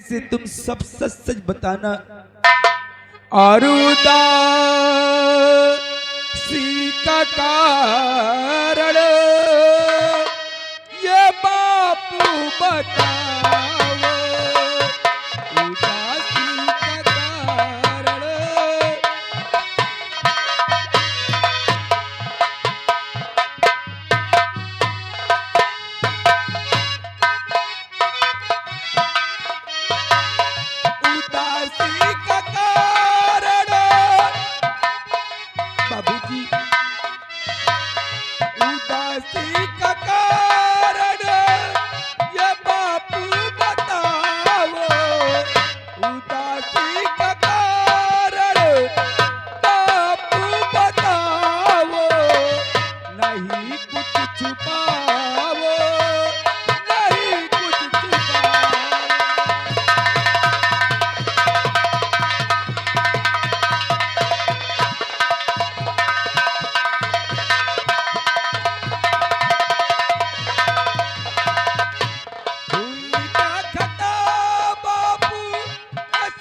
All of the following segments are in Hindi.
से तुम सब सच सच बताना। और उदासी का कारण ये बापू बताओ, उदासी का कारण। उदासी का कारण बाबूजी, उदासी का कारण ये बापू बताओ, उदासी का कारण बापू बताओ, नहीं कुछ छुपाओ, नहीं कुछ छुपाओ। हुई क्या खता बापू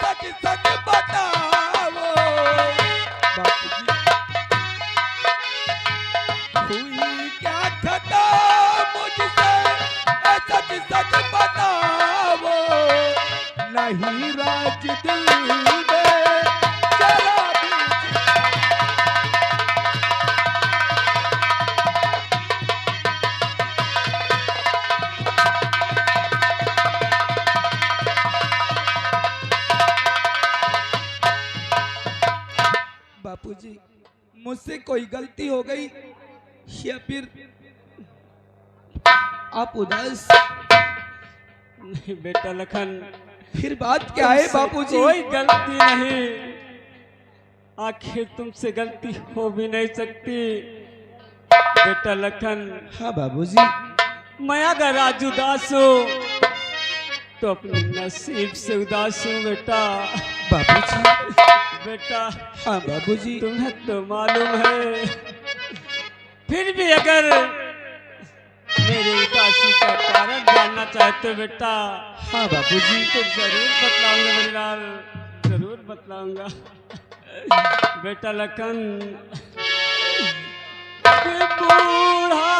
सच सच बताओ, बापूजी हुई क्या खता मुझसे सच सच बताओ, नहीं राज दिल में जरा भी। बापूजी मुझसे कोई गलती हो गई या फिर आप उदास? नहीं बेटा लखन, फिर बात क्या है तुमसे बापूजी? कोई गलती नहीं। आखिर तुमसे गलती हो भी नहीं सकती बेटा लखन। हाँ बाबूजी। मैं अगर आज उदास हूँ तो अपने नसीब से उदास हूँ बेटा। बाबूजी। बेटा हाँ बाबूजी। तुम्हें तो मालूम है, फिर भी अगर मेरी उदासी का कारण जानना चाहते हो बेटा, हाँ बाबूजी। तो जरूर बतलाऊंगा मेरे लाल, जरूर बतलाऊंगा बेटा लखन। कि बूढ़ापन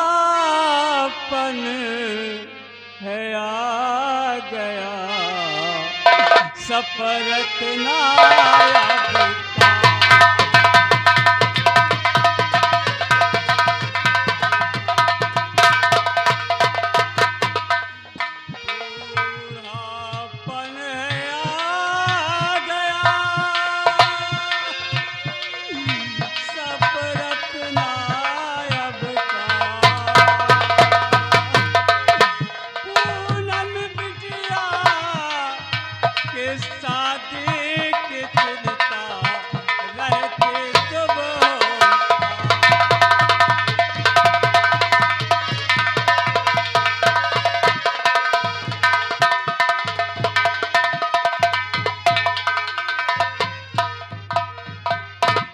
है आ गया, सफरत ना आया बेटा। बूढ़ापन है आ गया, सफरत ना अब का। पूनम बिटिया के शादी की चिंता रहती सुबह।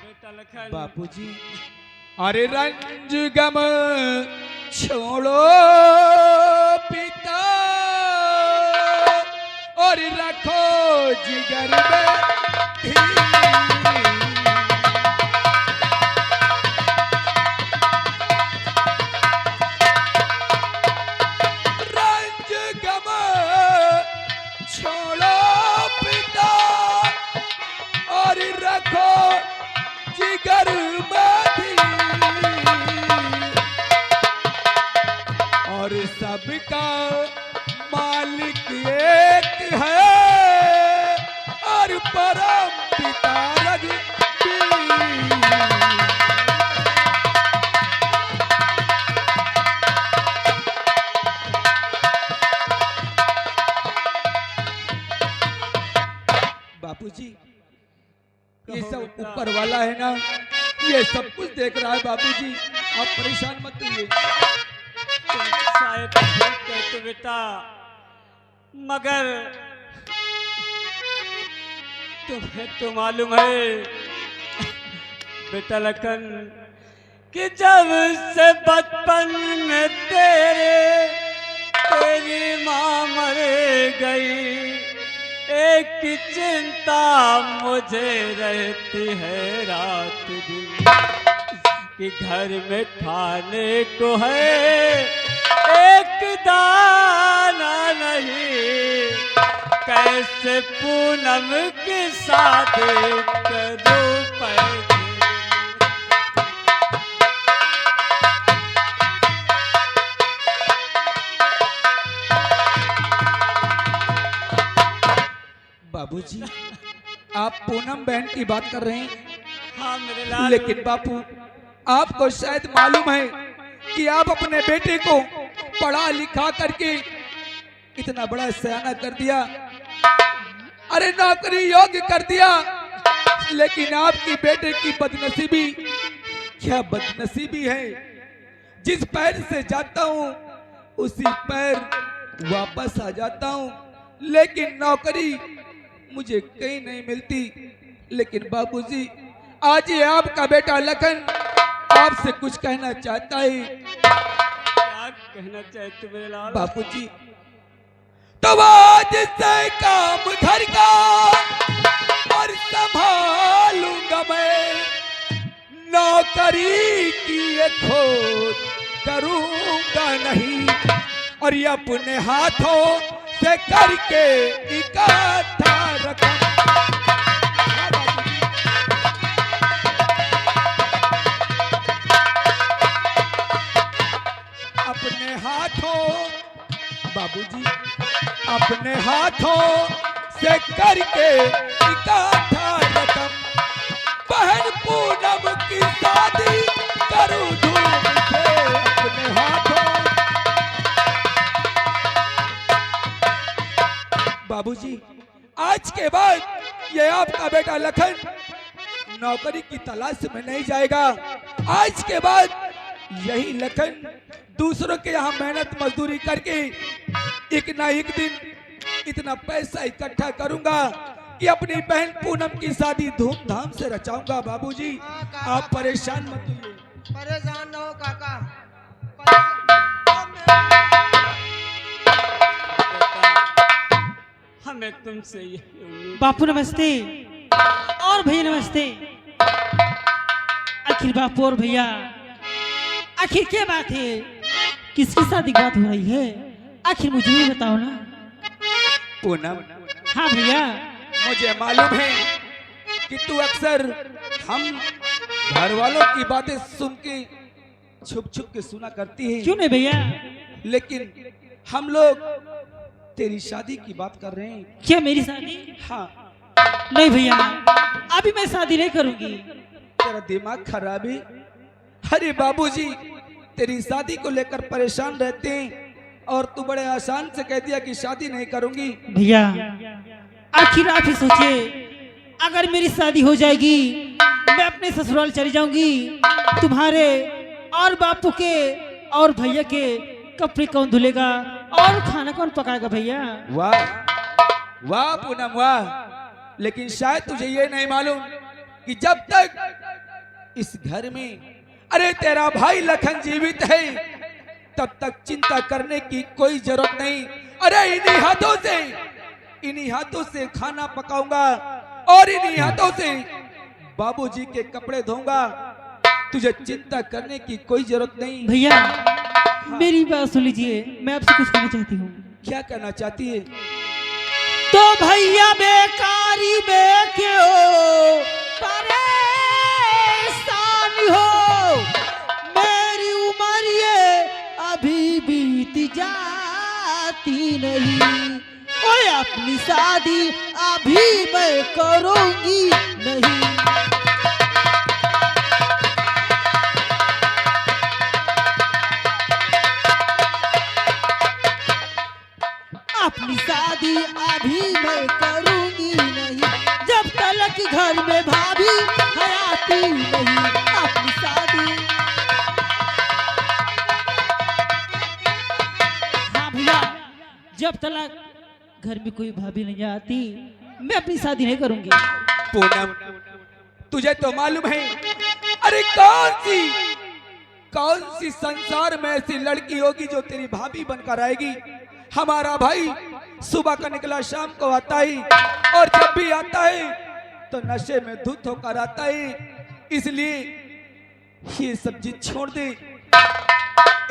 बेटा लखन, बापूजी अरे रंज गम छोड़ो पिता, और रखो जिगर में धीर। रंज गम छोड़ो पिता, और रखो जिगर में धीर। और सबका मालिक एक है, और परम पिता रघुवीर। बापूजी ये सब ऊपर वाला है ना, ये सब कुछ देख रहा है बाबूजी, आप परेशान मत होइए। तुम शायद ठीक कहते बेटा, मगर तुम्हें तो मालूम है बेटा लखन कि जब से बचपन में तेरी माँ मर गई, एक चिंता मुझे रहती है रात दिन कि घर में खाने को है एक दाना नहीं, कैसे पूनम की शादी करूं पैसे। बाबूजी, आप पूनम बहन की बात कर रहे हैं, हाँ मेरे लाल। लेकिन बापू आपको शायद मालूम है कि आप अपने बेटे को पढ़ा लिखा करके इतना बड़ा सयाना कर दिया, अरे नौकरी योग्य कर दिया, लेकिन आपकी बेटे की बदनसीबी, क्या बदनसीबी है, जिस पैर से जाता हूँ उसी पैर वापस आ जाता हूँ, लेकिन नौकरी मुझे कहीं नहीं मिलती। लेकिन बाबूजी, आज ये आपका बेटा लखन आपसे कुछ कहना चाहता है। क्या कहना चाहते मेरे लाल? बाबूजी, तो आज से काम घर का और संभालूंगा मैं, नौकरी की ये खोज करूंगा नहीं, और ये अपने हाथों से करके इकट्ठा रखूं। अपने हाथों, बाबूजी, अपने हाथों से करके इकट्ठा रकम, बहन पूनम की शादी करूं धूम से अपने हाथों। बाबूजी, आज के बाद ये आपका बेटा लखन नौकरी की तलाश में नहीं जाएगा। आज के बाद यही लखन दूसरों के यहाँ मेहनत मजदूरी करके एक ना एक दिन इतना पैसा इकट्ठा करूंगा कि अपनी बहन पूनम की शादी धूमधाम से रचाऊंगा। बाबूजी, आप परेशान मत होइए। परेशान न हो काका। हमें तुमसे यही उम्मीद। बापू नमस्ते और भैया नमस्ते। आखिर बापू और भैया, आखिर क्या बात है, किसकी शादी की बात हो रही है, आखिर मुझे भी बताओ ना। पूनम, हाँ भैया, मुझे मालूम है कि तू अक्सर हम घर वालों की बातें सुन के छुप छुप के सुना करती है। क्यों नहीं भैया? लेकिन हम लोग तेरी शादी की बात कर रहे हैं। क्या मेरी शादी? हाँ। नहीं भैया, अभी मैं शादी नहीं करूंगी। तेरा दिमाग खराब है। अरे बाबूजी, तेरी शादी को लेकर परेशान रहते हैं और तू बड़े आसान से कह दिया कि शादी नहीं करूंगी। भैया, आखिर आप ही सोचिए, अगर मेरी शादी हो जाएगी, मैं अपने ससुराल चली जाऊंगी, तुम्हारे और बापू के और भैया के कपड़े कौन धुलेगा और खाना कौन पकाएगा भैया? वाह वाह पूनम वाह। लेकिन शायद तुझे ये नहीं मालूम कि जब तक इस घर में अरे तेरा भाई लखन जीवित है, तब तक चिंता करने की कोई जरूरत नहीं। अरे इन्हीं हाथों से खाना पकाऊंगा और इन्हीं हाथों से बाबूजी के कपड़े धोऊंगा। तुझे चिंता करने की कोई जरूरत नहीं। भैया, मेरी बात सुन लीजिए, मैं आपसे कुछ कहना चाहती हूँ। क्या कहना चाहती है? तो भैया बेकारी में क्यों परेशान हो, मेरी उम्र ये अभी बीत जाती नहीं, ओए अपनी शादी अभी मैं करूंगी नहीं। अपनी शादी अभी मैं करूंगी नहीं, जब तक घर में भाभी हयाती नहीं। अपनी शादी, हाँ भैया, जब तक घर में कोई भाभी नहीं आती, मैं अपनी शादी नहीं करूंगी। पूनम, तुझे तो मालूम है, अरे कौन सी संसार में ऐसी लड़की होगी जो तेरी भाभी बनकर आएगी। हमारा भाई सुबह का निकला शाम को आता ही, और जब भी आता है तो नशे में धुत होकर आता है। इसलिए ये सब चीज छोड़ दे।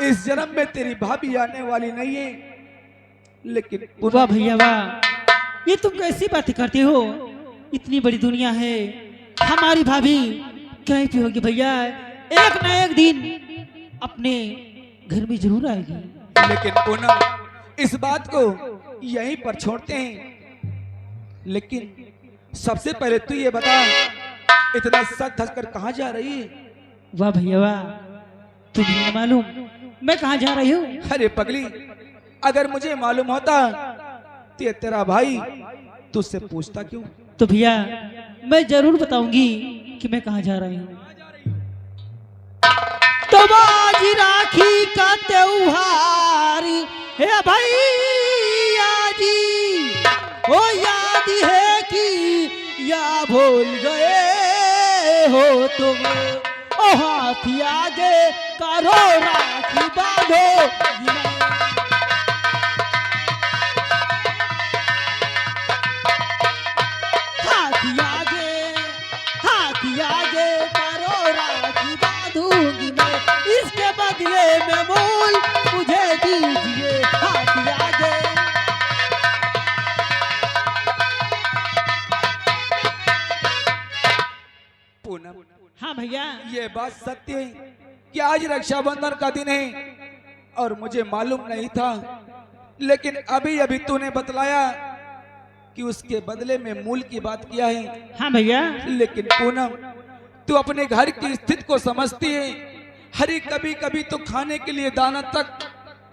इस जन्म में तेरी भाभी आने वाली नहीं है, लेकिन वाह भैया वाह, ये तुम कैसी बातें करते हो? इतनी बड़ी दुनिया है, हमारी भाभी कहीं पे होगी भैया, एक ना एक दिन अपने घर में जरूर आएगी। लेकिन पूनम, इस बात को यहीं पर छोड़ते हैं। लेकिन सबसे पहले तू ये बता, इतना सच धस कर कहाँ जा रही है? वाह भैया वाह, तुम्हें नहीं मालूम मैं कहाँ जा रही हूँ? अरे पगली, अगर मुझे मालूम होता तो ये तेरा भाई तुझसे पूछता क्यों? तो भैया मैं जरूर बताऊंगी कि मैं कहाँ जा रही हूँ। तो आज राखी का त्योहार है भैया जी, ओ याद है कि या भूल गए हो तुम? ओ हाथी आगे करो राखी बांधो, हाथी आगे करो राखी बांधूंगी मैं, इसके बदले में मूल मुझे दीजिए। हाथी आगे पूनम, हाँ भैया, ये बात सत्य है कि आज रक्षाबंधन का दिन है और मुझे मालूम नहीं था, लेकिन अभी अभी तूने बतलाया कि उसके बदले में मूल की बात किया है। हाँ भैया, लेकिन पूनम, तू अपने घर की स्थिति को समझती है। हरी कभी कभी तो खाने के लिए दाना तक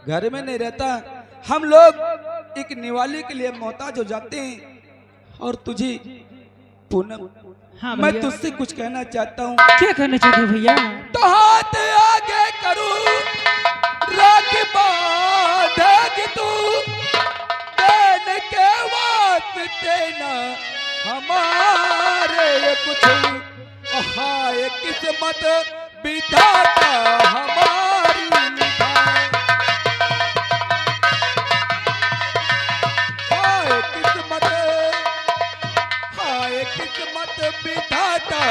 घर में नहीं रहता। हम लोग एक निवाले के लिए मोहताज हो जाते हैं। और तुझे पूनम, हाँ मैं भैया, तुझसे कुछ कहना चाहता हूँ। क्या कहना चाहते हो भैया? तो हाथ आगे करूं, राखी बांधेगी तू, देने के वास्ते ना हमारे कुछ, हाय किस्मत विधाता हमारी लिखाए, हाय किस्मत विधाता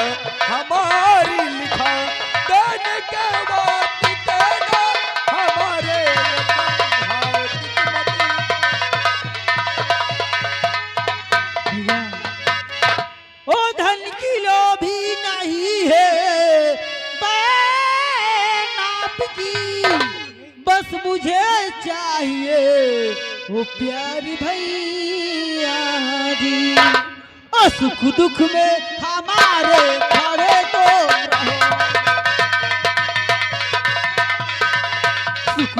हमारी लिखा, देने के बाद देना हमारे, हाय किस्मत। भैया, ओ धन की लोभी नहीं है नाप की, बस मुझे चाहिए वो प्यारी भैया जी, और सुख दुख में हमारे खड़े तो रहो, सुख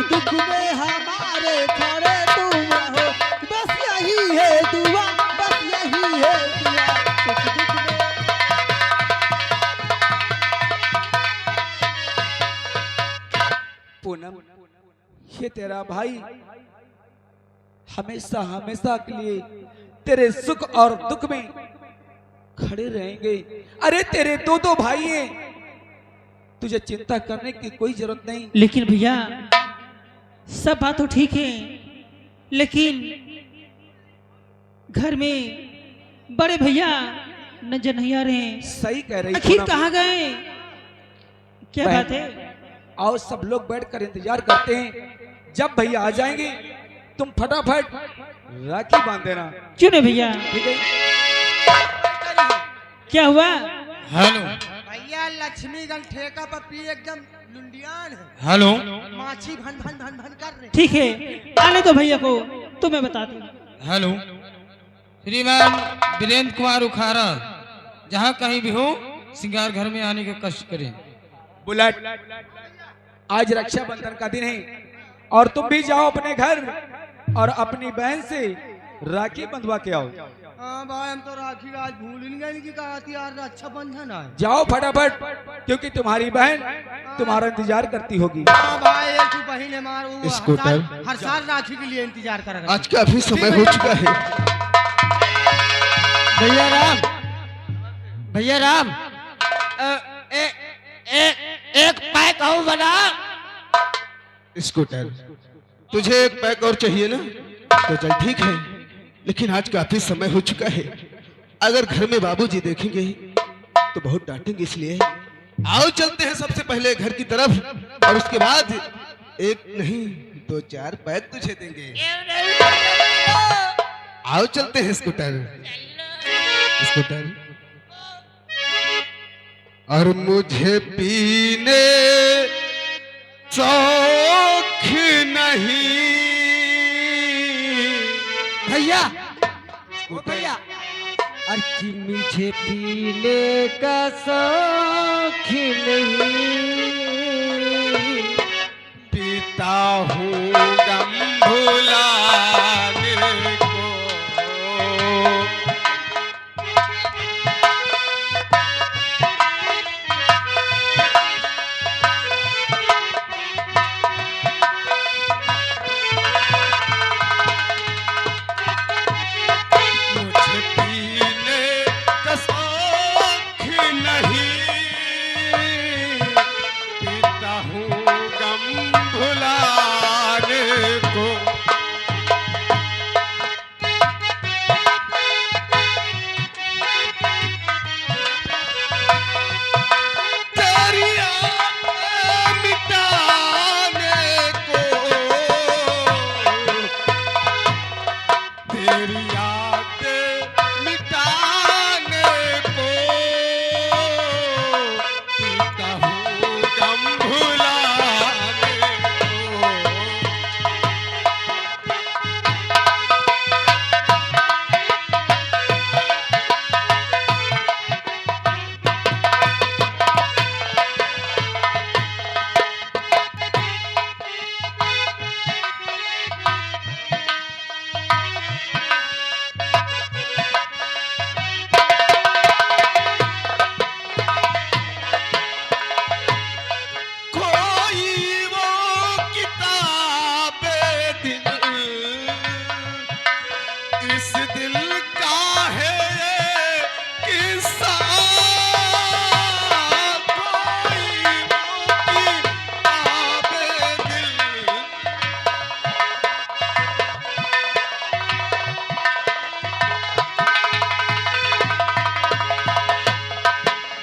दुख में हमारे खड़े तुम रहो, बस यही है दुआ, बस यही है दुआ, सुख दुख में। पूनम, ये तेरा भाई हमेशा हमेशा के लिए तेरे सुख और दुख में खड़े रहेंगे। अरे तेरे दो दो भाई हैं, तुझे चिंता करने की कोई जरूरत नहीं। लेकिन भैया सब बात तो ठीक है, लेकिन घर में बड़े भैया नजर नहीं आ रहे हैं, सही कह रही आखिर पूनम। कहाँ गए? क्या बहन, बात है? आओ सब लोग बैठकर इंतजार करते हैं। जब भैया आ जाएंगे तुम फटाफट राखी बांध देना, क्यों नहीं भैया? ठीक है? क्या हुआ? हेलो भैया लक्ष्मीगंज ठेका पर पी एकदम लुंडियान है, हेलो, माछी भन भन भन भन कर रहे। ठीक है, आने दो भैया को, तो मैं बताती हूँ। हेलो, श्रीमान वीरेंद्र कुमार उखारा, जहाँ कहीं भी हो सिंगार घर में आने का कष्ट करें। बुलेट, आज रक्षाबंधन का दिन है और तुम भी जाओ अपने घर और अपनी बहन से राखी बंधवा के आओ। हाँ भाई, हम तो राखी आज भूल ही गए कि कहा थी यार रक्षाबंधन है। जाओ फटाफट, क्योंकि तुम्हारी बहन तुम्हारा इंतजार करती होगी। हाँ भाई, एक तू बहन हमार वो स्कूटर। हर साल राखी के लिए इंतजार कर रहा आज का अभी समय हो चुका है। भैया राम, भैया राम, एक पैक और बना। स्कूटर, तुझे एक पैक और चाहिए ना? तो चल ठीक है, लेकिन आज काफी समय हो चुका है। अगर घर में बाबूजी देखेंगे तो बहुत डांटेंगे, इसलिए आओ चलते हैं सबसे पहले घर की तरफ, और उसके बाद एक नहीं 2-4 पैक तुझे देंगे। आओ चलते हैं स्कूटर। स्कूटर। और मुझे पीने शौक नहीं। भैया भैया, अरे मुझे पीने का शौक नहीं, पीता हूँ गम भुलाने को। मुझे पीने का शौक नहीं, पीता हूँ गम भुलाने को। तेरी यादें मिटाने को, तेरी यादें मिटाने को, पीता हूँ गम भुलाने को। कोई वो किताबे दिल, इस दिल का है ये किस्सा। कोई वो किताबे दिल,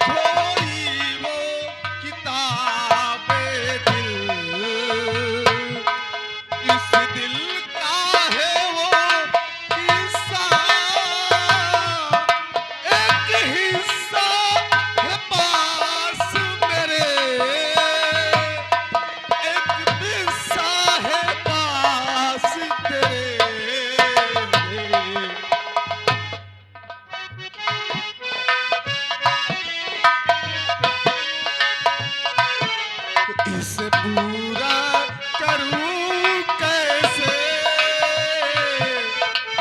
कोई वो किताबे दिल, इस दिल का है वो किस्सा। एक हिस्सा है पास मेरे, एक हिस्सा है पास तेरे। इसे पूरा करूं कैसे,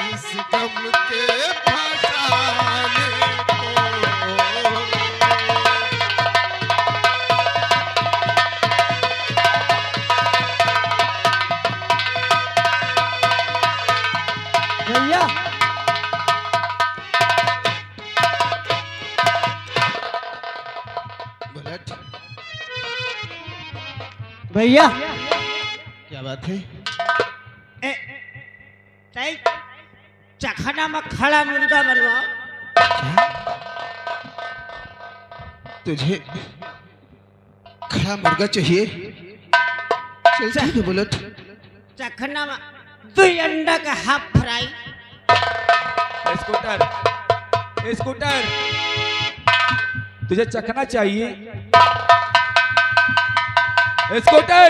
इस गम के फसाने को। भैया बुलेट, भैया क्या बात है? चखना में खड़ा मुर्गा बनवाओ। तुझे खड़ा मुर्गा चाहिए? चल ठीक है बुलेट। चखना में 2 अंडा का हाफ फ्राई। स्कूटर, स्कूटर, तुझे चखना चाहिए? स्कूटर,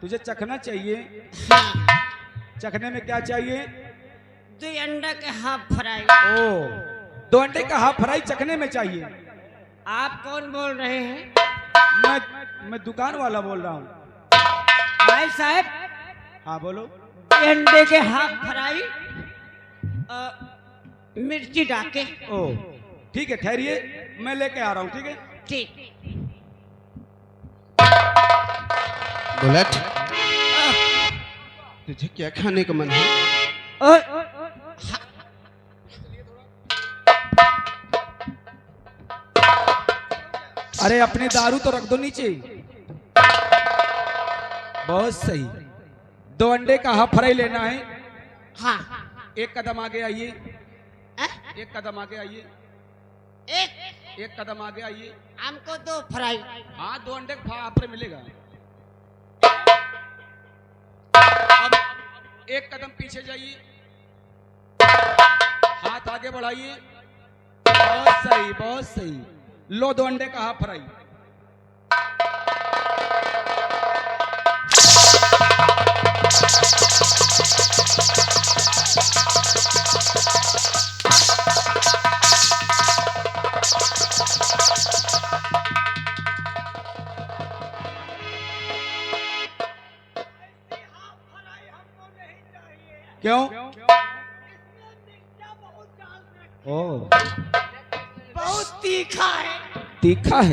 तुझे चखना चाहिए? चखने में क्या चाहिए? 2 अंडा का हाफ फ्राई। ओ, 2 अंडे का हाफ फ्राई चखने में चाहिए। आप कौन बोल रहे हैं? मैं दुकान वाला बोल रहा हूँ। भाई साहब, हाँ बोलो। अंडे के हाफ फ्राई, मिर्ची डाके। ओ ठीक है, ठहरिए, मैं लेके आ रहा हूँ। ठीक है, ठीक। बुलेट, तुझे क्या खाने का मन है? अरे अपनी दारू तो रख दो नीचे। बहुत सही, 2 अंडे का हाफ फ्राई लेना है। हाँ। एक कदम आगे आइए, अ? एक कदम आगे आइए, एक एक कदम आगे आइए। हमको 2 फ्राई। हाँ 2 अंडे का हाफ फ्राई मिलेगा। अब एक कदम पीछे जाइए, हाथ आगे बढ़ाइए। बहुत सही, बहुत सही। लो 2 अंडे का हाफ फ्राई। क्यों? ओ बहुत तीखा है। तीखा है।